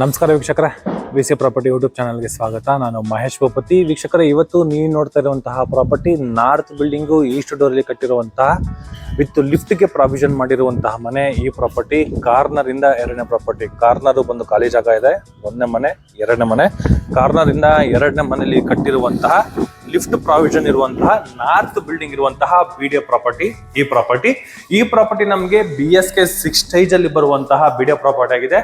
ನಮಸ್ಕಾರ ವೀಕ್ಷಕರೇ, VC. Property YouTube ಚಾನಲ್ಗೆ ಸ್ವಾಗತ. ನಾನು ಮಹೇಶ್ ಭೂಪತಿ. ವೀಕ್ಷಕರೇ, ಇವತ್ತು ನೀವು ನೋಡ್ತಾ ಇರುವಂತಹ ಪ್ರಾಪರ್ಟಿ ನಾರ್ತ್ ಬಿಲ್ಡಿಂಗು ಈಸ್ಟ್ ಡೋರಲ್ಲಿ ಕಟ್ಟಿರುವಂತಹ ವಿತ್ ಲಿಫ್ಟ್ಗೆ ಪ್ರಾವಿಷನ್ ಮಾಡಿರುವಂತಹ ಮನೆ. ಈ ಪ್ರಾಪರ್ಟಿ ಕಾರ್ನರ್ ಇಂದ ಎರಡನೇ ಪ್ರಾಪರ್ಟಿ. ಕಾರ್ನರ್ ಬಂದು ಖಾಲಿ ಜಾಗ ಇದೆ, ಒಂದನೇ ಮನೆ, ಎರಡನೇ ಮನೆ. ಕಾರ್ನರ್ ಇಂದ ಎರಡನೇ ಮನೆಯಲ್ಲಿ ಕಟ್ಟಿರುವಂತಹ ಲಿಫ್ಟ್ ಪ್ರಾವಿಷನ್ ಇರುವಂತಹ ನಾರ್ತ್ ಬಿಲ್ಡಿಂಗ್ ಇರುವಂತಹ ಬಿಡಿಎ ಪ್ರಾಪರ್ಟಿ. ಈ ಪ್ರಾಪರ್ಟಿ ನಮಗೆ BSK 6 ಸ್ಟೇಜ್ ಅಲ್ಲಿ ಬರುವಂತಹ ಬಿಡಿಎ ಪ್ರಾಪರ್ಟಿ ಆಗಿದೆ.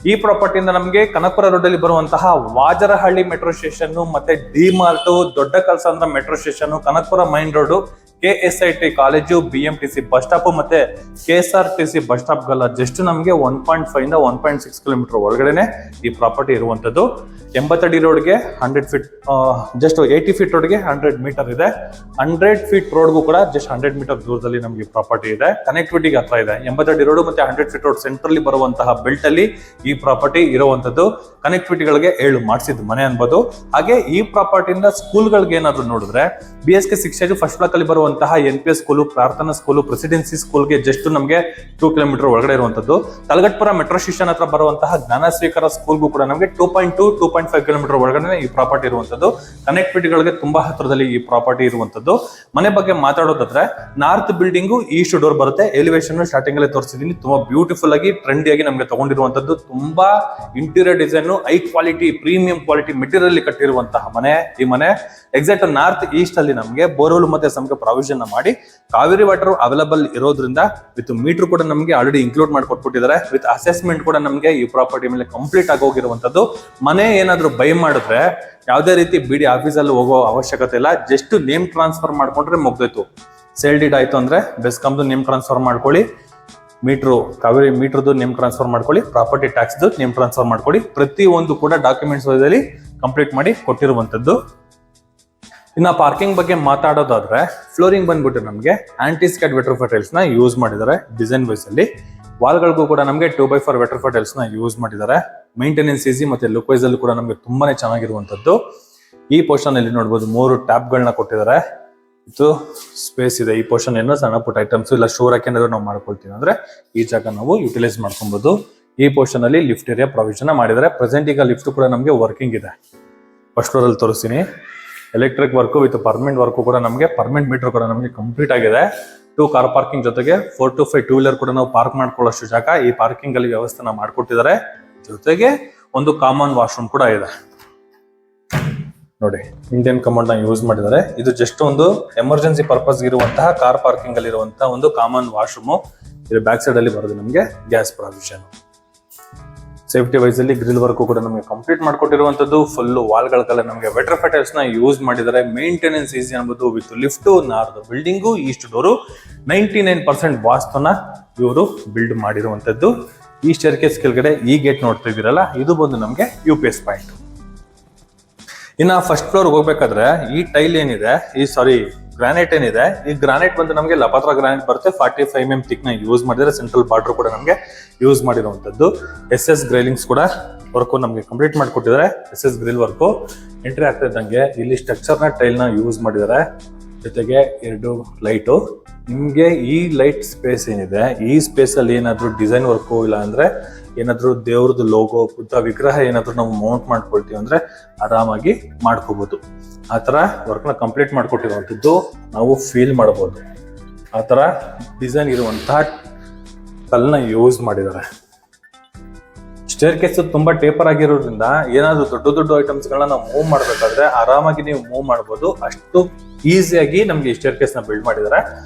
ಈ ಪ್ರಾಪರ್ಟಿಯಿಂದ ನಮಗೆ ಕನಕಪುರ ರೋಡ್ ಅಲ್ಲಿ ಬರುವಂತಹ ವಾಜರಹಳ್ಳಿ ಮೆಟ್ರೋ ಸ್ಟೇಷನ್ ಮತ್ತೆ DMart, Dodda Kalsandra metro station, Kanakapura main road, KSIT college, BMTC bus stop ಮತ್ತೆ KSRTC ಬಸ್ ಸ್ಟಾಪ್ ಗಲ್ಲ ಜಸ್ಟ್ ನಮಗೆ 1.5 ಇಂದ 1.6 ಕಿಲೋಮೀಟರ್ ಒಳಗಡೆನೆ ಈ ಪ್ರಾಪರ್ಟಿ ಇರುವಂತದ್ದು. 80 ಅಡಿ ರೋಡ್ಗೆ 100 ಫೀಟ್, ಜಸ್ಟ್ 80 ಫೀಟ್ ರೋಡ್ಗೆ 100 ಮೀಟರ್ ಇದೆ. 100 ಫೀಟ್ ರೋಡ್ಗೂ ಕೂಡ ಜಸ್ಟ್ 100 ಮೀಟರ್ ದೂರದಲ್ಲಿ ನಮಗೆ ಪ್ರಾಪರ್ಟಿ ಇದೆ. ಕನೆಕ್ಟಿವಿಟಿಗೆ ಹತ್ರ ಇದೆ. 80 ಅಡಿ ರೋಡ್ ಮತ್ತೆ 100 ಫೀಟ್ ರೋಡ್ ಸೆಂಟ್ರಲ್ಲಿ ಬರುವಂತಹ ಬೆಲ್ಟ್ ಅಲ್ಲಿ ಈ ಪ್ರಾಪರ್ಟಿ ಇರುವಂತದ್ದು. ಕನೆಕ್ಟಿವಿಟಿಗಳಿಗೆ 7 ಮಾಡಿಸಿದ ಮನೆ ಅನ್ಬೋದು. ಹಾಗೆ ಈ ಪ್ರಾಪರ್ಟಿಯಿಂದ ಸ್ಕೂಲ್ಗಳಿಗೆ ಏನಾದ್ರು ನೋಡಿದ್ರೆ BSK 6 ಸ್ಟೇಜ್ ಫಸ್ಟ್ ಬ್ಲಾಕ್ ಅಲ್ಲಿ ಬರುವಂತಹ NPS ಸ್ಕೂಲು, ಪ್ರಾರ್ಥನಾ ಸ್ಕೂಲು, ಪ್ರೆಸಿಡೆನ್ಸಿ ಸ್ಕೂಲ್ಗೆ ಜಸ್ಟ್ ನಮಗೆ 2 ಕಿಲೋಮೀಟರ್ ಒಳಗಡೆ ಇರುವಂತದ್ದು. ತಲಗಟ್ಪುರ ಮೆಟ್ರೋ ಸ್ಟೇಷನ್ ಹತ್ರ ಬರುವಂತಹ ಜ್ಞಾನ ಸ್ವೀಕಾರ ಸ್ಕೂಲ್ಗೂ ಕೂಡ ನಮಗೆ 2.5 ಕಿಲೋಮೀಟರ್ ಒಳಗಡೆ ಈ ಪ್ರಾಪರ್ಟಿ ಇರುವಂತದ್ದು. ಕನೆಕ್ಟಿವಿಟಿಗಳಿಗೆ ತುಂಬಾ ಹತ್ರದಲ್ಲಿ ಈ ಪ್ರಾಪರ್ಟಿ ಇರುವಂತದ್ದು. ಮನೆ ಬಗ್ಗೆ ಮಾತಾಡೋದಾದ್ರೆ ನಾರ್ತ್ ಬಿಲ್ಡಿಂಗು ಈಸ್ಟ್ ಡೋರ್ ಬರುತ್ತೆ. ಎಲಿವೇಶನ್ ಸ್ಟಾರ್ಟಿಂಗ್ ಅಲ್ಲಿ ತೋರಿಸಿದೀನಿ. ತುಂಬಾ ಬ್ಯೂಟಿಫುಲ್ ಆಗಿ ಟ್ರೆಂಡಿ ನಮಗೆ ತಗೊಂಡಿರುವಂತದ್ದು. ತುಂಬಾ interior design, high quality, premium quality material ಕಟ್ಟಿರುವಂತಹ ಮನೆ. ಈ ಮನೆ ಎಕ್ಸಾಕ್ಟ್ ನಾರ್ತ್ ಈಸ್ಟ್ ಅಲ್ಲಿ ನಮಗೆ ಬೋರ್ವೆಲ್ ಮತ್ತೆ ಸಮಕ್ಕೆ ಪ್ರಾವಿಷನ್ ಮಾಡಿ ಕಾವೇರಿ ವಾಟರ್ ಅವೈಲಬಲ್ ಇರೋದ್ರಿಂದ ವಿತ್ ಮೀಟರ್ ಕೂಡ ನಮಗೆ ಆಲ್ರೆಡಿ ಇನ್ಕ್ಲೂಡ್ ಮಾಡಿಕೊಟ್ಬಿಟ್ಟಿದ್ದಾರೆ. ವಿತ್ ಅಸೆಸ್ಮೆಂಟ್ ಕೂಡ ನಮಗೆ ಈ ಪ್ರಾಪರ್ಟಿ ಮೇಲೆ ಕಂಪ್ಲೀಟ್ ಆಗಿ ಹೋಗಿರುವಂತದ್ದು. ಮನೆ ಏನಾದ್ರು ಬೈ ಮಾಡಿದ್ರೆ ಯಾವುದೇ ರೀತಿ BD ಆಫೀಸಲ್ಲಿ ಹೋಗೋ ಅವಶ್ಯಕತೆ ಇಲ್ಲ. ಜಸ್ಟ್ ನೇಮ್ ಟ್ರಾನ್ಸ್ಫರ್ ಮಾಡ್ಕೊಂಡ್ರೆ ಮುಗ್ದೋಯ್ತು. ಸೇಲ್ ಡೀಡ್ ಆಯ್ತು ಅಂದ್ರೆ ಬೆಸ್ಕಾಮ್ದು ನೇಮ್ ಟ್ರಾನ್ಸ್ಫರ್ ಮಾಡ್ಕೊಳ್ಳಿ, ಮೀಟ್ರು ಕಾವೇರಿ ಮೀಟರ್ದು ನೇಮ್ ಟ್ರಾನ್ಸ್ಫರ್ ಮಾಡ್ಕೊಳ್ಳಿ, ಪ್ರಾಪರ್ಟಿ ಟ್ಯಾಕ್ಸ್ ನೇಮ್ ಟ್ರಾನ್ಸ್ಫರ್ ಮಾಡ್ಕೊಳ್ಳಿ. ಪ್ರತಿ ಒಂದು ಕೂಡ ಡಾಕ್ಯುಮೆಂಟ್ಸ್ ಕಂಪ್ಲೀಟ್ ಮಾಡಿ ಕೊಟ್ಟಿರುವಂತದ್ದು. ಇನ್ನ ಪಾರ್ಕಿಂಗ್ ಬಗ್ಗೆ ಮಾತಾಡೋದಾದ್ರೆ ಫ್ಲೋರಿಂಗ್ ಬಂದ್ಬಿಟ್ಟು ನಮಗೆ ಆಂಟಿಸ್ಕ್ಯಾಡ್ ವೆಟ್ರೋಫೈ ಟೈಲ್ಸ್ ನ ಯೂಸ್ ಮಾಡಿದ್ದಾರೆ. ಡಿಸೈನ್ ವೈಸ್ ಅಲ್ಲಿ ವಾಲ್ಗಳಿಗೂ ಕೂಡ ನಮಗೆ 2x4 ವೆಟ್ರೋಫೈ ಟೈಲ್ಸ್ ನ ಯೂಸ್ ಮಾಡಿದ್ದಾರೆ. ಮೇಂಟೆನೆನ್ಸ್ ಈಸಿ ಮತ್ತೆ ಲುಕ್ ವೈಸ್ ಅಲ್ಲಿ ಕೂಡ ನಮಗೆ ತುಂಬಾನೇ ಚೆನ್ನಾಗಿರುವಂತದ್ದು. ಈ ಪೋರ್ಷನ್ ಅಲ್ಲಿ ನೋಡಬಹುದು 3 ಟ್ಯಾಪ್ ಗಳನ್ನ ಕೊಟ್ಟಿದ್ದಾರೆ. ಇದು ಸ್ಪೇಸ್ ಇದೆ. ಈ ಪೋರ್ಷನ್ ಏನೋ ಸಣ್ಣ ಪುಟ್ಟ ಐಟಮ್ಸ್ ಇಲ್ಲ ಸ್ಟೋರ್ ಹಾಕೇನಾದ್ರು ನಾವು ಮಾಡ್ಕೊಳ್ತೀವಿ ಅಂದ್ರೆ ಈ ಜಾಗ ನಾವು ಯುಟಿಲೈಸ್ ಮಾಡ್ಕೊಬಹುದು. ಈ ಪೋರ್ಷನ್ ಅಲ್ಲಿ ಲಿಫ್ಟ್ ಏರಿಯಾ ಪ್ರಾವಿಷನ್ ಮಾಡಿದ್ದಾರೆ. ಪ್ರೆಸೆಂಟ್ ಈಗ ಲಿಫ್ಟ್ ಕೂಡ ನಮಗೆ ವರ್ಕಿಂಗ್ ಇದೆ. ಫಸ್ಟ್ ಫ್ಲೋರ್ ಅಲ್ಲಿ ತೋರಿಸ್ತೀನಿ. Electric work with permanent work ಕೂಡ ನಮಗೆ ಪರ್ಮನೆಂಟ್ ಮೀಟರ್ ಕೂಡ ನಮಗೆ ಕಂಪ್ಲೀಟ್ ಆಗಿದೆ. 2 ಕಾರ್ ಪಾರ್ಕಿಂಗ್ ಜೊತೆಗೆ 4 to 5 ಟೂ ವೀಲರ್ ಕೂಡ ನಾವು ಪಾರ್ಕ್ ಮಾಡ್ಕೊಳ್ಳೋಷ್ಟು ಜಾಗ ಈ ಪಾರ್ಕಿಂಗ್ ಅಲ್ಲಿ ವ್ಯವಸ್ಥೆನ ಮಾಡ್ಕೊಟ್ಟಿದ್ದಾರೆ. ಜೊತೆಗೆ ಒಂದು ಕಾಮನ್ ವಾಶ್ರೂಮ್ ಕೂಡ ಇದೆ. ನೋಡಿ, ಇಂಡಿಯನ್ ಕಮೋಡ್ ನ ಯೂಸ್ ಮಾಡಿದ್ದಾರೆ. ಇದು ಜಸ್ಟ್ ಒಂದು ಎಮರ್ಜೆನ್ಸಿ ಪರ್ಪಸ್ ಇರುವಂತಹ ಕಾರ್ ಪಾರ್ಕಿಂಗ್ ಅಲ್ಲಿ ಇರುವಂತಹ ಒಂದು ಕಾಮನ್ ವಾಶ್ರೂಮ್. ಇದು ಬ್ಯಾಕ್ ಸೈಡ್ ಅಲ್ಲಿ ಬರೋದು ನಮಗೆ ಗ್ಯಾಸ್ ಪ್ರಾವಿಷನ್. ಸೇಫ್ಟಿ ವೈಸ್ ಅಲ್ಲಿ ಗ್ರಿಲ್ ವರ್ಕ್ ಕೂಡ ನಮಗೆ ಕಂಪ್ಲೀಟ್ ಮಾಡ್ಕೊಟ್ಟಿರುವಂತದ್ದು. ಫುಲ್ ವಾಲ್ಗಳಲ್ಲ ನಮಗೆ ವೆಟ್ರೋಫೈ ಟೈಲ್ಸ್ ನ ಯೂಸ್ ಮಾಡಿದ್ದಾರೆ. ಮೇಂಟೆನೆನ್ಸ್ ಈಸಿ ಅನ್ಬೋದು. With lift, north building, East door, 99% ವಾಸ್ತುನ ಇವರು ಬಿಲ್ಡ್ ಮಾಡಿರುವಂತದ್ದು. ಈ ಸ್ಟೇರ್ಕೇಸ್ ಕೆಳಗಡೆ ಈ ಗೇಟ್ ನೋಡ್ತಾ ಇದೀರಲ್ಲ, ಇದು ಬಂದು ನಮಗೆ UPS ಪಾಯಿಂಟ್. ಇನ್ನ ಫಸ್ಟ್ ಫ್ಲೋರ್ ಹೋಗ್ಬೇಕಾದ್ರೆ ಈ ಟೈಲ್ ಏನಿದೆ, ಗ್ರಾನೈಟ್ ಏನಿದೆ, ಈ ಗ್ರಾನೈಟ್ ಬಂದು ನಮಗೆ ಲಪಾತ್ರ ಗ್ರಾನೈಟ್ ಬರುತ್ತೆ. 45 mm ಥಿಕ್ ನ ಯೂಸ್ ಮಾಡಿದ್ರೆ. ಸೆಂಟ್ರಲ್ ಬಾರ್ಡರ್ ಕೂಡ ನಮಗೆ ಯೂಸ್ ಮಾಡಿರುವಂತದ್ದು. SS ಗ್ರೈಲಿಂಗ್ಸ್ ಕೂಡ ವರ್ಕ್ ನಮಗೆ ಕಂಪ್ಲೀಟ್ ಮಾಡಿಕೊಟ್ಟಿದ್ದಾರೆ. SS ಗ್ರಿಲ್ ವರ್ಕ್ ಎಂಟ್ರಿ ಆಗ್ತಾ ಇದ್ದಂಗೆ ಇಲ್ಲಿ ಸ್ಟ್ರಕ್ಚರ್ ನ ಟೈಲ್ ನ ಯೂಸ್ ಮಾಡಿದ್ದಾರೆ. ಜೊತೆಗೆ 2 ಲೈಟು. ನಿಮ್ಗೆ ಈ ಲೈಟ್ ಸ್ಪೇಸ್ ಏನಿದೆ, ಈ ಸ್ಪೇಸ್ ಅಲ್ಲಿ ಏನಾದ್ರು ಡಿಸೈನ್ ವರ್ಕ್ ಇಲ್ಲ ಅಂದ್ರೆ ಏನಾದ್ರು ದೇವ್ರದ್ದು ಲೋಗೋ, ಬುದ್ಧ ವಿಗ್ರಹ ಏನಾದ್ರು ನಾವು ಮೌಂಟ್ ಮಾಡ್ಕೊಳ್ತೀವಿ ಅಂದ್ರೆ ಆರಾಮಾಗಿ ಮಾಡ್ಕೋಬಹುದು. ಆ ತರ ವರ್ಕ್ ನ ಕಂಪ್ಲೀಟ್ ಮಾಡ್ಕೊಟ್ಟಿರುವಂತದ್ದು ನಾವು ಫೀಲ್ ಮಾಡಬಹುದು. ಆ ತರ ಡಿಸೈನ್ ಇರುವಂತಹ ಕಲ್ಲನ್ನ ಯೂಸ್ ಮಾಡಿದ್ದಾರೆ. ಸ್ಟೇರ್ ಕೇಸ್ ತುಂಬಾ ಟೇಪರ್ ಆಗಿರೋದ್ರಿಂದ ಏನಾದ್ರು ದೊಡ್ಡ ಐಟಮ್ಸ್ ಗಳನ್ನ ನಾವು ಮೂವ್ ಮಾಡ್ಬೇಕಾದ್ರೆ ಆರಾಮಾಗಿ ನೀವು ಮೂವ್ ಮಾಡಬಹುದು. ಅಷ್ಟು ಈಸಿಯಾಗಿ ನಮ್ಗೆ ಸ್ಟೇರ್ ಕೇಸ್ ನ ಬಿಲ್ಡ್ ಮಾಡಿದ್ದಾರೆ.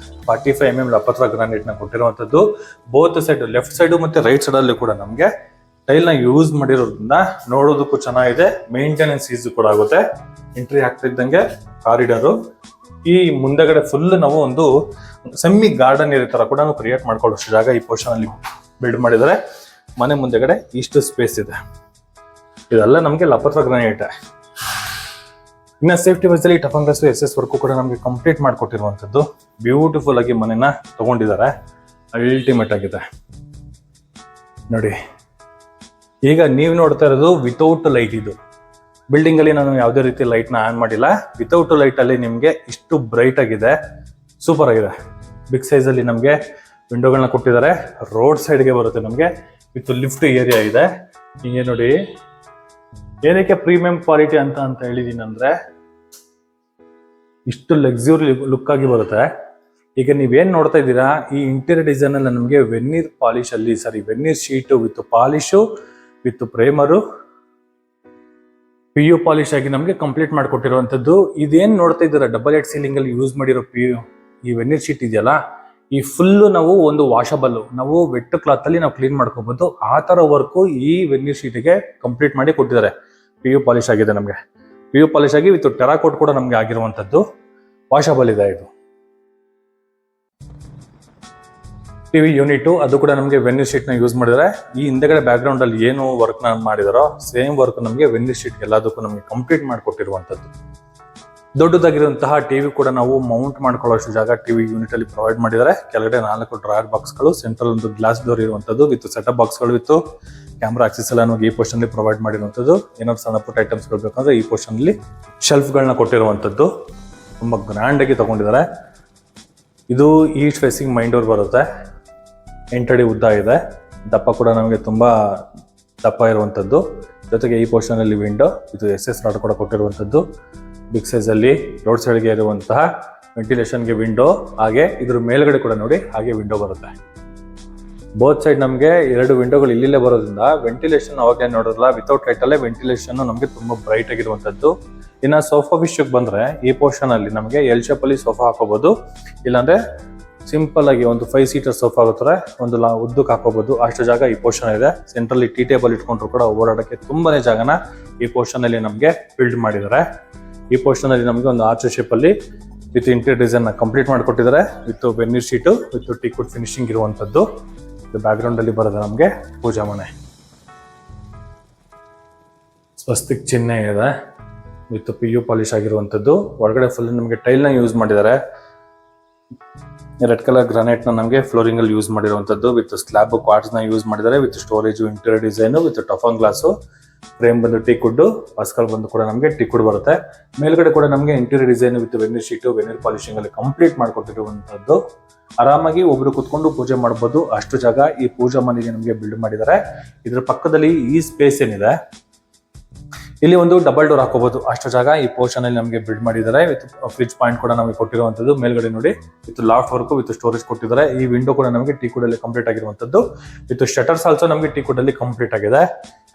45 mm ಲಪತ್ರ ಗ್ರಾನೈಟ್ ನ ಕೊಟ್ಟಿರುವಂತದ್ದು. ಬೋತ್ ಸೈಡ್, ಲೆಫ್ಟ್ ಸೈಡ್ ಮತ್ತೆ ರೈಟ್ ಸೈಡ್ ಅಲ್ಲಿ ಕೂಡ ನಮ್ಗೆ ಟೈಲ್ ನ ಯೂಸ್ ಮಾಡಿರೋದ್ರಿಂದ ನೋಡೋದಕ್ಕೂ ಚೆನ್ನಾಗಿದೆ. ಮೇಂಟೆನೆನ್ಸ್ ಈಸಿ ಕೂಡ ಆಗುತ್ತೆ. ಎಂಟ್ರಿ ಆಗ್ತಾ ಇದ್ದಂಗೆ ಕಾರಿಡಾರು. ಈ ಮುಂದೆಗಡೆ ಫುಲ್ ನಾವು ಒಂದು ಸೆಮಿ ಗಾರ್ಡನ್ ಇರೋ ತರ ಕೂಡ ನಾವು ಕ್ರಿಯೇಟ್ ಮಾಡ್ಕೊಳ್ಳೋಷ್ಟು ಜಾಗ ಈ ಪೋರ್ಷನ್ ಅಲ್ಲಿ ಬಿಲ್ಡ್ ಮಾಡಿದ್ದಾರೆ. ಮನೆ ಮುಂದೆಗಡೆ ಇಷ್ಟು ಸ್ಪೇಸ್ ಇದೆ. ಇದೆಲ್ಲ ನಮಗೆ ಲಪತ್ರ ಗ್ರಾನೈಟ್. ಇನ್ನ ಸೇಫ್ಟಿ ವೈಸ್ ಅಲ್ಲಿ ಟಫಂಗಸ್ SS ವರ್ಕ್ ಕೂಡ ನಮಗೆ ಕಂಪ್ಲೀಟ್ ಮಾಡ್ಕೊಟ್ಟಿರುವಂತದ್ದು. ಬ್ಯೂಟಿಫುಲ್ ಆಗಿ ಮನೆನ ತಗೊಂಡಿದ್ದಾರೆ. ಅಲ್ಟಿಮೇಟ್ ಆಗಿದೆ ನೋಡಿ. ಈಗ ನೀವು ನೋಡ್ತಾ ಇರೋದು ವಿತೌಟ್ ಲೈಟ್. ಇದು ಬಿಲ್ಡಿಂಗ್ ಅಲ್ಲಿ ನಾನು ಯಾವುದೇ ರೀತಿ ಲೈಟ್ ನ ಆನ್ ಮಾಡಿಲ್ಲ. ವಿತೌಟ್ ಲೈಟ್ ಅಲ್ಲಿ ನಿಮ್ಗೆ ಇಷ್ಟು ಬ್ರೈಟ್ ಆಗಿದೆ. ಸೂಪರ್ ಆಗಿದೆ. ಬಿಗ್ ಸೈಜ್ ಅಲ್ಲಿ ನಮ್ಗೆ ವಿಂಡೋಗಳನ್ನ ಕೊಟ್ಟಿದ್ದಾರೆ. ರೋಡ್ ಸೈಡ್ಗೆ ಬರುತ್ತೆ ನಮಗೆ. ವಿತ್ ಲಿಫ್ಟ್ ಏರಿಯಾ ಇದೆ. ಹಿಂಗೆ ನೋಡಿ, ಏನಕ್ಕೆ ಪ್ರೀಮಿಯಂ ಕ್ವಾಲಿಟಿ ಅಂತ ಹೇಳಿದೀನಿ ಅಂದ್ರೆ ಇಷ್ಟು ಲಕ್ಸುರಿ ಲುಕ್ ಆಗಿ ಬರುತ್ತೆ. ಈಗ ನೀವೇನ್ ನೋಡ್ತಾ ಇದ್ದೀರಾ, ಈ ಇಂಟೀರಿಯರ್ ಡಿಸೈನ್ ಅಲ್ಲಿ ನಮಗೆ ವೆನ್ನೀರ್ ಪಾಲಿಶ್ ಅಲ್ಲಿ veneer sheet with polish with primer PU polish ಆಗಿ ನಮಗೆ ಕಂಪ್ಲೀಟ್ ಮಾಡಿಕೊಟ್ಟಿರುವಂತದ್ದು. ಇದೇನ್ ನೋಡ್ತಾ ಇದ್ದೀರಾ, ಡಬಲ್ ಎಡ್ ಸೀಲಿಂಗ್ ಅಲ್ಲಿ ಯೂಸ್ ಮಾಡಿರೋ ಈ ವೆನ್ನೀರ್ ಶೀಟ್ ಇದೆಯಲ್ಲ, ಈ ಫುಲ್ ನಾವು ಒಂದು ವಾಷಬಲ್, ನಾವು ವೆಟ್ ಕ್ಲಾತ್ ಅಲ್ಲಿ ನಾವು ಕ್ಲೀನ್ ಮಾಡ್ಕೋಬಹುದು. ಆ ತರ ವರ್ಕು ಈ ವೆನ್ನೀರ್ ಶೀಟ್ಗೆ ಕಂಪ್ಲೀಟ್ ಮಾಡಿ ಕೊಟ್ಟಿದ್ದಾರೆ. PU ಪಾಲಿಶ್ ಆಗಿದೆ ನಮಗೆ, PU ಪಾಲಿಶ್ ಆಗಿ ವಿತ್ ಟೆರಾಕೋಟ್ ಕೂಡ ನಮಗೆ ಆಗಿರುವಂತದ್ದು. ವಾಷಬಲ್ ಇದೆ ಇದು. TV ಯೂನಿಟ್ ಅದು ಕೂಡ ನಮಗೆ ವೆನ್ನೀರ್ ಶೀಟ್ ನ ಯೂಸ್ ಮಾಡಿದರೆ. ಈ ಹಿಂದೆಗಡೆ ಬ್ಯಾಕ್ ಗ್ರೌಂಡ್ ಅಲ್ಲಿ ಏನು ವರ್ಕ್ ನ ಮಾಡಿದಾರೋ ಸೇಮ್ ವರ್ಕ್ ನಮಗೆ ವೆನ್ನೀರ್ ಶೀಟ್ ಎಲ್ಲದಕ್ಕೂ ನಮಗೆ ಕಂಪ್ಲೀಟ್ ಮಾಡಿಕೊಟ್ಟಿರುವಂತದ್ದು. ದೊಡ್ಡದಾಗಿರುವಂತಹ ಟಿವಿ ಕೂಡ ನಾವು ಮೌಂಟ್ ಮಾಡ್ಕೊಳ್ಳೋಷ್ಟು ಜಾಗ TV ಯೂನಿಟ್ ಅಲ್ಲಿ ಪ್ರೊವೈಡ್ ಮಾಡಿದ್ದಾರೆ. ಕೆಳಗಡೆ 4 ಡ್ರಾಯರ್ ಬಾಕ್ಸ್ ಗಳು, ಸೆಂಟ್ರಲ್ ಒಂದು ಗ್ಲಾಸ್ ಡೋರ್ ಇರುವಂತದ್ದು ವಿತ್ ಸೆಟಪ್ ಬಾಕ್ಸ್ ಗಳು ವಿತ್ ಕ್ಯಾಮ್ರಾ ಆಕ್ಸೆಸ್ ಎಲ್ಲ ನಮಗೆ ಈ ಪೋರ್ಷನ್ ಅಲ್ಲಿ ಪ್ರೊವೈಡ್ ಮಾಡಿರುವಂತದ್ದು. ಏನಾದ್ರು ಸಣ್ಣ ಪುಟ್ಟ ಐಟಮ್ಸ್ ಗಳು ಬೇಕಂದ್ರೆ ಈ ಪೋರ್ಷನ್ ಅಲ್ಲಿ ಶೆಲ್ಫ್ ಗಳನ್ನ ಕೊಟ್ಟಿರುವಂತದ್ದು. ತುಂಬಾ ಗ್ರ್ಯಾಂಡ್ ಆಗಿ ತಗೊಂಡಿದ್ದಾರೆ. ಇದು ಈಸ್ಟ್ ಫೇಸಿಂಗ್ ಮೈನ್ ಡೋರ್ ಬರುತ್ತೆ. 8 ಅಡಿ ಉದ್ದ ಇದೆ. ದಪ್ಪ ಕೂಡ ನಮಗೆ ತುಂಬಾ ದಪ್ಪ ಇರುವಂತದ್ದು. ಜೊತೆಗೆ ಈ ಪೋರ್ಷನ್ ಅಲ್ಲಿ ವಿಂಡೋ ಇದು SS ರಾಡ್ ಕೂಡ ಕೊಟ್ಟಿರುವಂತದ್ದು. ಬಿಗ್ ಸೈಜ್ ಅಲ್ಲಿ ರೋಡ್ ಸೈಡ್ ಗೆ ಇರುವಂತಹ ವೆಂಟಿಲೇಷನ್ ಗೆ ವಿಂಡೋ, ಹಾಗೆ ಇದ್ರ ಮೇಲ್ಗಡೆ ಕೂಡ ನೋಡಿ ಹಾಗೆ ವಿಂಡೋ ಬರುತ್ತೆ. ಬೋತ್ ಸೈಡ್ ನಮಗೆ 2 ವಿಂಡೋಗಳು ಇಲ್ಲಿಲ್ಲೇ ಬರೋದ್ರಿಂದ ವೆಂಟಿಲೇಷನ್ ಅವಾಗಲೇ ನೋಡಿದ್ರಲ್ಲ, ವಿತೌಟ್ ಲೈಟ್ ಅಲ್ಲೇ ವೆಂಟಿಲೇಷನ್ ನಮಗೆ ತುಂಬಾ ಬ್ರೈಟ್ ಆಗಿರುವಂತದ್ದು. ಇನ್ನ ಸೋಫಾ ವಿಷಯಕ್ಕೆ ಬಂದ್ರೆ ಈ ಪೋರ್ಷನ್ ಅಲ್ಲಿ ನಮಗೆ ಎಲ್ ಶೇಪ್ ಅಲ್ಲಿ ಸೋಫಾ ಹಾಕೋಬಹುದು, ಇಲ್ಲಾಂದ್ರೆ ಸಿಂಪಲ್ ಆಗಿ ಒಂದು 5 ಸೀಟರ್ ಸೋಫಾ ಆಗುತ್ತಾರೆ, ಒಂದು ಉದ್ದಕ್ಕೆ ಹಾಕೋಬಹುದು. ಅಷ್ಟು ಜಾಗ ಈ ಪೋರ್ಷನ್ ಇದೆ. ಸೆಂಟ್ರಲ್ಲಿ ಟೀ ಟೇಬಲ್ ಇಟ್ಕೊಂಡ್ರು ಕೂಡ ಓಡಾಡಕ್ಕೆ ತುಂಬಾನೇ ಜಾಗನ ಈ ಪೋರ್ಷನ್ ಅಲ್ಲಿ ನಮಗೆ ಬಿಲ್ಡ್ ಮಾಡಿದ್ದಾರೆ. ಈ ಪೋರ್ಷನ್ ಅಲ್ಲಿ ನಮಗೆ ಒಂದು ಆರ್ಚ್ ಶೇಪ್ ಅಲ್ಲಿ ವಿತ್ ಇಂಟೀರಿಯರ್ ಡಿಸೈನ್ ಕಂಪ್ಲೀಟ್ ಮಾಡಿಕೊಟ್ಟಿದ್ದಾರೆ. With veneer sheet with teakwood finishing ಇರುವಂತದ್ದು. ಬ್ಯಾಕ್ ಗ್ರೌಂಡ್ ಅಲ್ಲಿ ಬರೋದು ನಮಗೆ ಪೂಜಾ ಮನೆ. ಸ್ವಸ್ತಿಕ್ ಚಿಹ್ನೆ ಇದೆ ವಿತ್ PU ಪಾಲಿಶ್ ಆಗಿರುವಂತದ್ದು. ಒಳಗಡೆ ಫುಲ್ ನಮಗೆ ಟೈಲ್ ನ ಯೂಸ್ ಮಾಡಿದ್ದಾರೆ. ರೆಡ್ ಕಲರ್ ಗ್ರಾನೈಟ್ ನ ನಮಗೆ ಫ್ಲೋರಿಂಗ್ ಅಲ್ಲಿ ಯೂಸ್ ಮಾಡಿರುವಂತದ್ದು. ವಿತ್ ಸ್ಲಾಬ್ ಕ್ವಾರ್ಟ್ಸ್ ನ ಯೂಸ್ ಮಾಡಿದ್ದಾರೆ. With storage, interior design with ಟಫನ್ ಗ್ಲಾಸ್. ಫ್ರೇಮ್ ಬಂದು ಟೀಕ್ವುಡ್, ಪಾಸ್ಕಲ್ ಬಂದು ಕೂಡ ನಮಗೆ ಟೀಕ್ವುಡ್ ಬರುತ್ತೆ. ಮೇಲ್ಗಡೆ ಕೂಡ ನಮಗೆ interior design with veneer sheet, veneer polishing ಅಲ್ಲಿ ಕಂಪ್ಲೀಟ್ ಮಾಡಿಕೊಟ್ಟಿರುವಂತದ್ದು. ಆರಾಮಾಗಿ ಒಬ್ರು ಕುತ್ಕೊಂಡು ಪೂಜೆ ಮಾಡಬಹುದು, ಅಷ್ಟು ಜಾಗ ಈ ಪೂಜಾ ಮನೆಗೆ ನಮಗೆ ಬಿಲ್ಡ್ ಮಾಡಿದ್ದಾರೆ. ಇದ್ರ ಪಕ್ಕದಲ್ಲಿ ಈ ಸ್ಪೇಸ್ ಏನಿದೆ, ಇಲ್ಲಿ ಒಂದು ಡಬಲ್ ಡೋರ್ ಹಾಕೋಬಹುದು, ಅಷ್ಟು ಜಾಗ ಈ ಪೋರ್ಷನ್ ಅಲ್ಲಿ ನಮಗೆ ಬಿಲ್ಡ್ ಮಾಡಿದ್ದಾರೆ. ವಿತ್ ಫ್ರಿಡ್ಜ್ ಪಾಯಿಂಟ್ ಕೂಡ ನಮಗೆ ಕೊಟ್ಟಿರುವಂತದ್ದು. ಮೇಲ್ಗಡೆ ನೋಡಿ with loft work with storage ಕೊಟ್ಟಿದ್ದಾರೆ. ಈ ವಿಂಡೋ ಕೂಡ ನಮಗೆ ಟೀಕ್ವುಡ್ ಅಲ್ಲಿ ಕಂಪ್ಲೀಟ್ ಆಗಿರುವಂತದ್ದು. ವಿತ್ ಶಟರ್ಸ್ ಆಲ್ಸೋ ನಮಗೆ ಟೀಕ್ವುಡ್ ಅಲ್ಲಿ ಕಂಪ್ಲೀಟ್ ಆಗಿದೆ.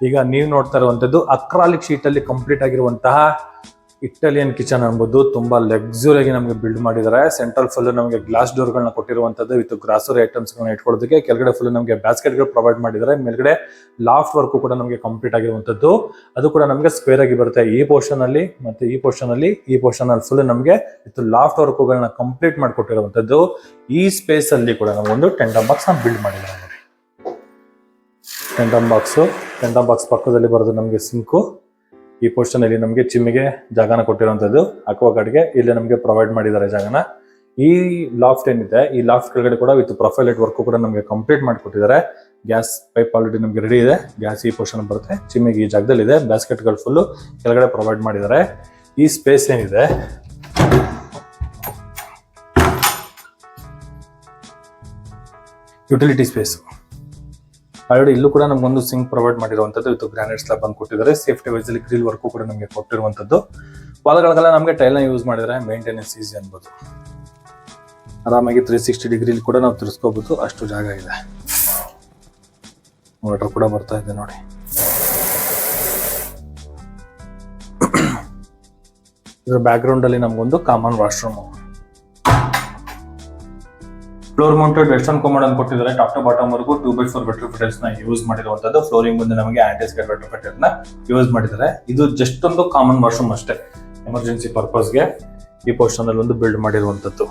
ಈಗ ನೀವು ನೋಡ್ತಾ ಇರುವಂತದ್ದು ಅಕ್ರಾಲಿಕ್ ಶೀಟ್ ಅಲ್ಲಿ ಕಂಪ್ಲೀಟ್ ಆಗಿರುವಂತಹ ಇಟಾಲಿಯನ್ ಕಿಚನ್ ಅನ್ಬೋದು. ತುಂಬಾ ಲಕ್ಸುರಿ ಆಗಿ ನಮಗೆ ಬಿಲ್ಡ್ ಮಾಡಿದ್ದಾರೆ. ಸೆಂಟ್ರಲ್ ಫುಲ್ ನಮಗೆ ಗ್ಲಾಸ್ ಡೋರ್ ಗಳನ್ನ ಕೊಟ್ಟಿರುವಂತದ್ದು ವಿತ್ ಗ್ರಾಸರಿ ಐಟಮ್ಸ್ ಗಳನ್ನ ಇಟ್ಕೊಳ್ಳೋದಕ್ಕೆ. ಕೆಳಗಡೆ ಫುಲ್ ನಮಗೆ ಬ್ಯಾಸ್ಕೆಟ್ ಗಳು ಪ್ರೊವೈಡ್ ಮಾಡಿದ್ದಾರೆ. ಮೇಲ್ಗಡೆ ಲಾಫ್ಟ್ ವರ್ಕ್ ಕೂಡ ನಮಗೆ ಕಂಪ್ಲೀಟ್ ಆಗಿರುವಂತದ್ದು. ಅದು ಕೂಡ ನಮಗೆ ಸ್ಕ್ವೇರ್ ಆಗಿ ಬರುತ್ತೆ. ಈ ಪೋರ್ಷನ್ ಅಲ್ಲಿ ಮತ್ತೆ ಈ ಪೋರ್ಷನ್ ಅಲ್ಲಿ ಫುಲ್ ನಮಗೆ ವಿತ್ ಲಾಫ್ಟ್ ವರ್ಕ್ ಗಳನ್ನ ಕಂಪ್ಲೀಟ್ ಮಾಡಿಕೊಟ್ಟಿರುವಂತದ್ದು. ಈ ಸ್ಪೇಸ್ ಅಲ್ಲಿ ಕೂಡ ನಾವು ಒಂದು ಟೆಂಡಮ್ ಬಾಕ್ಸ್ ನ ಬಿಲ್ಡ್ ಮಾಡಿದ್ದಾರೆ. ಟೆಂಡಮ್ ಬಾಕ್ಸ್ ಪಕ್ಕದಲ್ಲಿ ಬರೋದು ನಮಗೆ ಸಿಂಕು. ಈ ಪೋರ್ಷನ್ ಅಲ್ಲಿ ನಮಗೆ ಚಿಮ್ಮಿಗೆ ಜಾಗನ ಕೊಟ್ಟಿರುವಂತದ್ದು. ಅಕ್ವಾಗಾರ್ಡ್ಗೆ ಇಲ್ಲಿ ನಮಗೆ ಪ್ರೊವೈಡ್ ಮಾಡಿದ್ದಾರೆ ಜಾಗನ. ಈ ಲಾಫ್ಟ್ ಏನಿದೆ, ಈ ಲಾಫ್ಟ್ ಕೆಳಗಡೆ ಕೂಡ ವಿತ್ ಪ್ರೊಫೈಲ್ ಲೈಟ್ ವರ್ಕ್ ಕೂಡ ನಮಗೆ ಕಂಪ್ಲೀಟ್ ಮಾಡಿಕೊಟ್ಟಿದ್ದಾರೆ. ಗ್ಯಾಸ್ ಪೈಪ್ ಆಲ್ರೆಡಿ ನಮಗೆ ರೆಡಿ ಇದೆ. ಗ್ಯಾಸ್ ಈ ಪೋರ್ಷನ್ ಬರುತ್ತೆ. ಚಿಮ್ಮಿಗೆ ಈ ಜಾಗದಲ್ಲಿ ಇದೆ. ಬ್ಯಾಸ್ಕೆಟ್ ಗಳು ಫುಲ್ ಕೆಳಗಡೆ ಪ್ರೊವೈಡ್ ಮಾಡಿದ್ದಾರೆ. ಈ ಸ್ಪೇಸ್ ಏನಿದೆ, ಯುಟಿಲಿಟಿ ಸ್ಪೇಸ್. ಆಲ್ರೆಡಿ ಇಲ್ಲೂ ಕೂಡ ನಮಗೊಂದು ಸಿಂಕ್ ಪ್ರೊವೈಡ್ ಮಾಡಿರುವಂತದ್ದು ವಿತ್ ಗ್ರಾನೈಟ್ ಸ್ಲಾಬ್ ಅನ್ನು ಕೊಟ್ಟಿದ್ದಾರೆ. ಸೇಫ್ಟಿ ವೈಸ್ ಅಲ್ಲಿ ಗ್ರಿಲ್ ವರ್ಕ್ ಕೂಡ ನಮಗೆ ಕೊಟ್ಟಿರುವಂತದ್ದು. ವಾಲ್ಗಳಿಗೆಲ್ಲ ನಮಗೆ ಟೈಲ್ ನ ಯೂಸ್ ಮಾಡಿದರೆ ಮೇಂಟೆನೆನ್ಸ್ ಈಸಿ ಅನ್ಬೋದು. ಆರಾಮಾಗಿ 360 ಡಿಗ್ರಿ ಕೂಡ ನಾವು ತಿರ್ಸ್ಕೋಬಹುದು, ಅಷ್ಟು ಜಾಗ ಇದೆ. ವಾಟರ್ ಕೂಡ ಬರ್ತಾ ಇದೆ ನೋಡಿ. ಇದ್ರ ಬ್ಯಾಕ್ ಗ್ರೌಂಡ್ ಅಲ್ಲಿ ನಮಗೊಂದು common washroom. Floor mounted western commode ಅನ್ನು ಕೊಟ್ಟಿದ್ದಾರೆ. ಟಾಪ್ ಟು ಬಾಟಮ್ ವರೆಗೂ 2x4 ವೆಟ್ರಿಫಿಟರ್ಸ್ ನ ಯೂಸ್ ಮಾಡಿರುವಂತದ್ದು. ಫ್ಲೋರಿಂಗ್ ಬಂದು ನಮಗೆ ಆಂಟಿಸ್ಕೇಟ್ ವೆಟ್ರಿಫಿಟರ್ ನ ಯೂಸ್ ಮಾಡಿದ್ದಾರೆ. ಇದು ಜಸ್ಟ್ ಒಂದು ಕಾಮನ್ ವಾಶ್ರೂಮ್ ಅಷ್ಟೇ, ಎಮರ್ಜೆನ್ಸಿ ಪರ್ಪಸ್ಗೆ ಈ ಪೋರ್ಷನ್ ಅಲ್ಲಿ ಒಂದು ಬಿಲ್ಡ್ ಮಾಡಿರುವಂತದ್ದು.